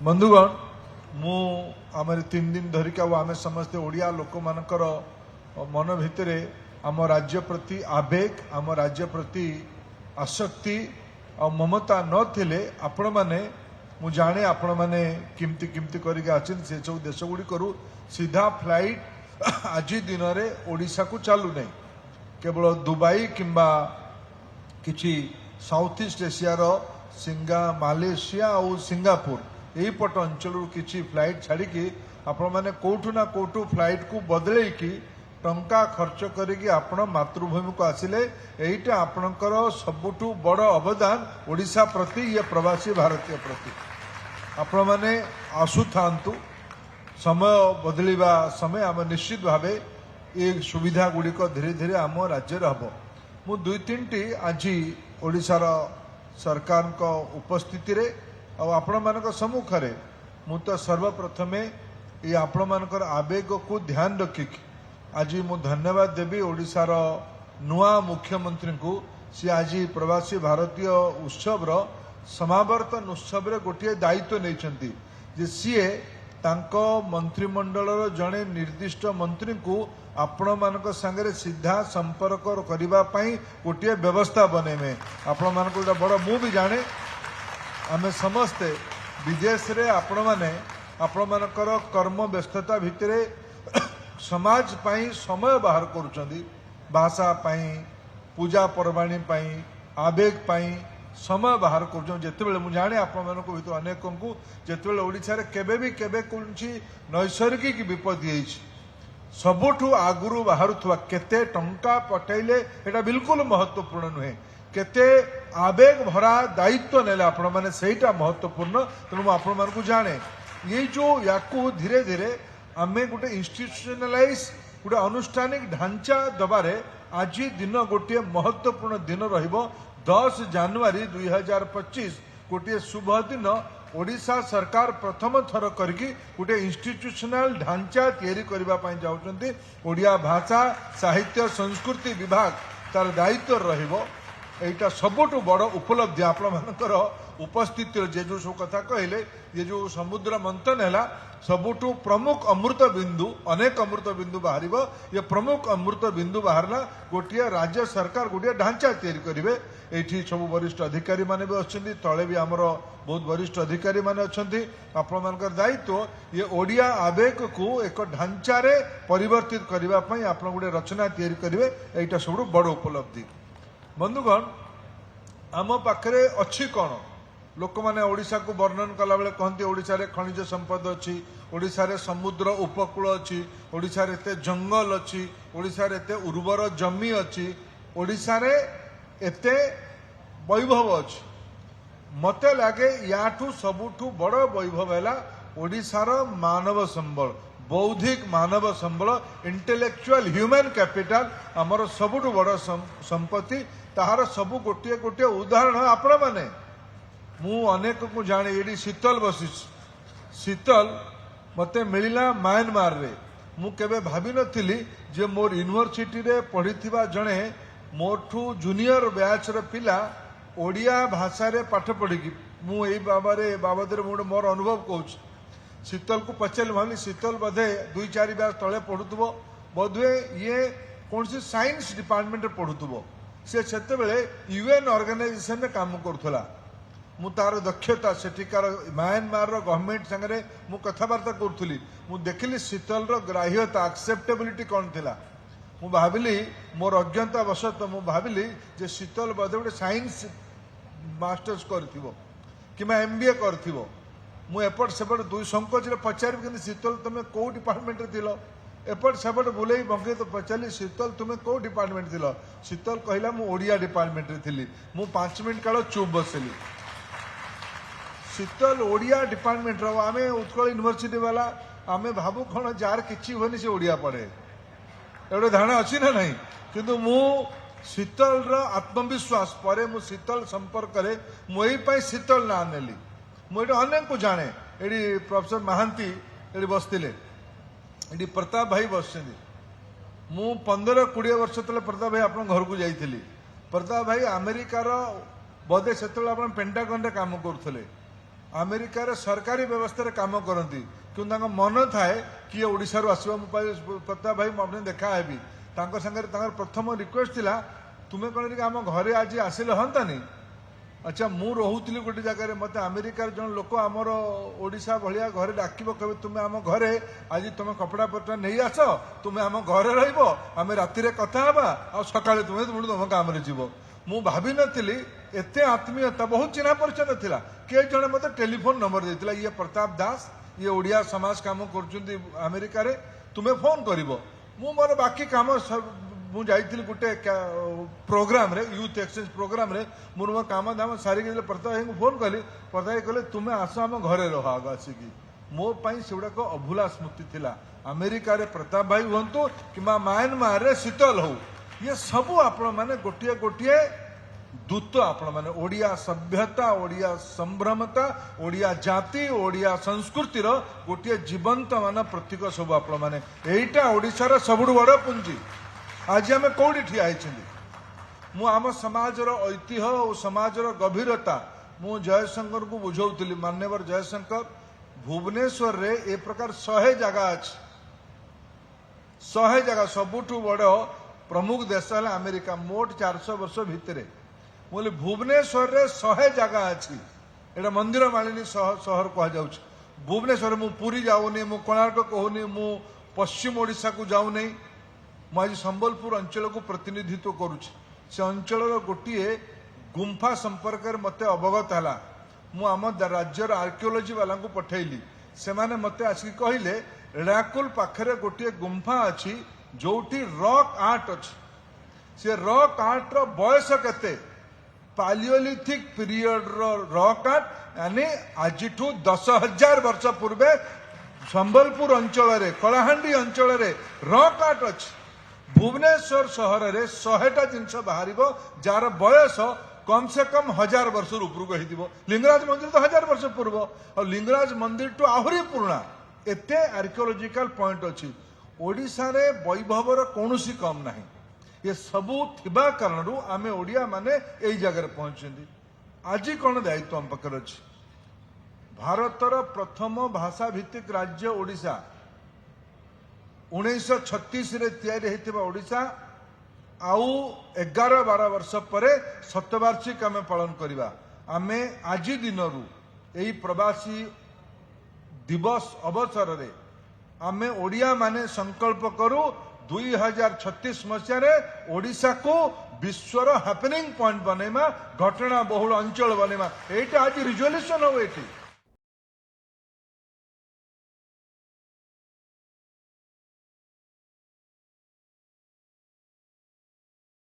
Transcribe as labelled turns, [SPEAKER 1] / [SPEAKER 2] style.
[SPEAKER 1] बंधुगण मु आम 3 दिन धरिक आम समस्ते ओडिया लोक मानकर मन भितर आम राज्य प्रति आवेग आम राज्य प्रति आसक्ति आ ममता नथिले आपण माने मु जाने आपण माने किमती किमती करके आछन से सब देश गुडी करू सीधा फ्लाइट आज दिन रे ओडिशा को चालू नहीं केवल दुबई किंबा किछि साउथ ईस्ट एशिया रो मालेशिया और सिंगापुर यही पट अंचल किछि फ्लाइट छाड़ी आपण माने कोठू ना कोठू फ्लाइट को बदले की टंका खर्च करके आपण मातृभूमि को आसिले एटा आपणकर सबुठु बड़ अवदान ओडिशा प्रति ये प्रवासी भारतीय प्रति आपण माने आसु थांतु समय बदलिबा समय आम निश्चित भावे ये सुविधा गुड़िक धीरे धीरे आम राज्य हम मु 2-3टी आज ओडिशार सरकार को उपस्थिति रे आपण मानक सम्मुख रे मु तो सर्वप्रथमे ये आपण मानकर आवेग को ध्यान रखिक आज मु धन्यवाद देवी ओडिशार नुआ मुख्यमंत्री को सी आज प्रवासी भारतीय उत्सव समावर्तन उत्सव रे गोटे दायित्व नहीं जे सीए तांको मंत्रिमंडल जड़े निर्दिष्ट मंत्री को आपण मानक संगे सीधा संपर्क करबा पई गोटे व्यवस्था बनेमे आपण मानक गोटे बड़ मु भी जाने आमे समस्ते विदेश रे आपण माने आपण मानकर कर्म व्यस्तता भितरे समाज पाई समय बाहर करुचंदी भाषा पाई पूजा पर्वाणी पाई आवेग पाई समय बाहर कर जितेबाला मुझे जाने आपण भर अनेक को जितेबाला ओडिशा रे केबे भी केबे कोनसी नैसर्गिक विपत्ति सबुठु आगुरु बाहरुवा केते टंका पठेले एटा बिल्कुल महत्वपूर्ण नुहे केते आवेग भरा दायित्व नेले आपण माने सेटा महत्वपूर्ण तेणु आपण मानकु जाने ये जो याकू धीरे धीरे आमे गोटे इंस्टीट्यूशनलाइज गोटे अनुष्ठानिक ढांचा दबारे आज दिन गोटे महत्वपूर्ण दिन रहिबो 10 जनवरी 2025 गोटे शुभ दिन ओडिशा सरकार प्रथम थर करके गोटे इंस्टीट्यूशनल ढांचा तैयारी करबा पई जाउचंती ओडिया भाषा साहित्य संस्कृति विभाग तार दायित्व रहिबो एटा सबुठु बड़ उपलब्धि आपण मानकर उपस्थिति जे जो सब कथा कहले ये जो समुद्र मंथन है सबुठु प्रमुख अमृत बिंदु अनेक अमृत बिंदु बाहर ये प्रमुख अमृत बिंदु बाहरला गोटे राज्य सरकार गोटे ढांचा तैयारी करेंगे ये सब वरिष्ठ अधिकारी माने भी अच्छे तले भी आमर बहुत वरिष्ठ अधिकारी माने अच्छे आपण मानकर दायित्व ये ओडिया आवेग को एक ढांचा रे परिवर्तित करने आप गोटे रचना तैयारी करेंगे यहाँ सब बड़ उपलब्धि बंधुगण आम पाखे अच्छी कौन लोक मैंने ओडिशा को वर्णन कला बेले कहते ओडिशा रे खनिज संपद अच्छी ओडिशा रे समुद्र उपकूल अच्छी ओडिशा रे एते जंगल अच्छी ओडिशा रे एते उर्वर जमी अच्छी ओडिशा रे एते वैभव अच्छी मते लगे याठू सबुठू बड़ वैभव है ओडिशार मानव संबल बौद्धिक मानव संबल इंटेलेक्चुअल ह्यूमन कैपिटल आमर सबुठू बड़ संपत्ति ताहार सबु गोटे गोटे उदाहरण आपण माने मु अनेक को जाने ये शीतल बसी शीतल मते मिलला म्यांमार रे मु केबे भाभी नथिली जे मोर यूनिवर्सिटी रे पढ़िथिबा जणे मोठू जूनियर बैच रे पिला ओडिया भाषा रे पाठ पढ़ी मु एई बाबद रे मोर अनुभव कहूँ शीतल को पचार भावी शीतल बधे 2-4 बैच तले पढ़ुथबो बोधवे ये कौन सी साइंस डिपार्टमेंट रे पढ़ुथबो से सेतेबेले यूएन ऑर्गेनाइजेशन रे काम करथला मु तार दक्षता सेठिकार म्यांमार गवर्नमेंट संगे मु कथबार्ता करूली मु देखिली शीतल ग्राह्यता एक्सेप्टेबिलिटी कौन थिला मु भाविली मोर अज्ञता वशत मु भाविली जे शीतल बदे गोटे साइंस मास्टर्स करथिबो किमा एमबीए करथिबो मु एपट सेपट दुई संकोच रे पचारि कि शीतल तुम कौ डिपार्टमेंट रे थिलो एपट सेपट बुले बंगे तो पचारि शीतल तुम्हें कौ डिपार्टमेंट थिलो शीतल कहला मु ओडिया डिपार्टमेंट रे थिली मु 5 मिनिट काल चुप बसली शीतल ओडिया डिपार्टमेंट रो आमे उत्कल यूनिवर्सिटी वाला आमे भाबु कौन जार किछि होनी से ओडिया पढ़े एवढे धारणा अच्छी ना नहीं किंतु मु शीतल रो आत्मविश्वास परे मु शीतल संपर्क करे मुई पाई शीतल ना नेली मु एटा अनेक को जाने एडी प्रोफेसर महांती एडी बसतिले एडी प्रताप भाई बसछिंदी मु 15-20 वर्ष तले प्रताप भाई आपन घर को जाइथिली प्रताप भाई अमेरिका रो बदे सेतले आपन पेंटागन रे काम करथले अमेरिकार सरकारी व्यवस्था काम करती कि मन थाए किए ओडिशा आसवा प्रताप भाई मुझे देखा हेबी सागर प्रथम रिक्वेस्ट थिला तुम्हें कौन आम घरे आज आसिले हंतानी अच्छा मु रोहुली गोटे जगह मत अमेरिकार जन लोक आमर ओडिशा भाया घरे डाक कहे तुम्हें आम घरे आज तुम कपड़ा पत्र नहीं आस तुम्हें आम घरे रम राति कथा आ सका तुम्हें तुम काम जीव मु भावी नी एत आत्मीयता बहुत चिन्हा परिचय नाला किए जड़े मत टेलीफोन नंबर देता ये प्रताप दास ये ओडिया समाज काम कर अमेरिका तुम्हें फोन कर मोर बाकी काम मुझे गोटे प्रोग्राम रे यूथ एक्सचेंज प्रोग्राम रे मोर काम दाम सारिक प्रताप भाई को फोन कली प्रताप भाई कहले तुम्हें आस आम घरे रह आग आसिकी मो से गुड़ाक अभूला स्मृति थिला अमेरिका प्रताप भाई हूँ कि म्यांमार रे शीतल हो ये सबू आपण मैंने गोटे गोटे दूत आपण मैंने ओडिया सभ्यता ओडिया संभ्रमता ओडिया जाति ओडिया संस्कृतिर गोटे जीवंत मान प्रतीक सब आपण मैंने एटा ओडिशार सबुठ बड़ पुंजी आज आम कौटी ठिया मु आम समाजर ऐतिह्य और समाजर गभीरता मु जयशंकर को बुझाऊली मान्यवर जयशंकर भुवनेश्वर रे ए प्रकार 100 जगह अच्छी 100 जगह सबुठ बड़ प्रमुख देश है अमेरिका मोट 400 वर्ष भितर बोले भुवनेश्वर रे 100 जगह अच्छी एटा मंदिर मालिनी सहर कह भुवनेश्वर मु पुरी जाऊनी मु कोणार्क कहूनी मु पश्चिम ओडिशा को जाऊनी मुझे संबलपुर अंचल को प्रतिनिधित्व करुच्ची से अंचल गोटे गुंफा संपर्क में मत अवगत है मुझ राज्यर आर्किओलोजी वाला को पठेली से माने मत आसिक कहले रेकुल पाखरे गोटे गुंफा अच्छी जोटी रॉक आर्ट अच्छी से रॉक आर्ट रो बयस केते पालियोलिथिक पीरियड रो रॉक आर्ट यानी आज 10,000 वर्ष पूर्वे संबलपुर अंचल रे कलाहांडी अंचल रे रॉक आर्ट अच्छी भुवनेश्वर सहर रे 100टा जिनस बाहर जार बयस कम से कम 1000 वर्ष उपरको हो लिंगराज मंदिर तो 1000 वर्ष पूर्व और लिंगराज मंदिर टू आहरी पुराणा एते आर्कियोलोजिकल पॉइंट अच्छी ओडिशा रे वैभवर कौन कम ना ये सबू थिबा कारण आमे ओडिया माने एई जगह पहुंचंदी आज कौन दायित्व आम पाखर अच्छी भारतर प्रथम भाषा भित्तिक राज्य ओडिशा 1936 रे तैयारी होइतिबा ओडिशा आउ 11-12 वर्ष पर शतवार्षिक आमे पालन करिबा आमे आज दिनरू एई प्रवासी दिवस अवसर रे आमे ओडिया माने संकल्प करू 2036 मसीह रे ओडिशा को विश्वर हैपनिंग पॉइंट बनेमा घटना बहुल अंचल बनेमा एटा आज रिजोल्यूशन हो एठी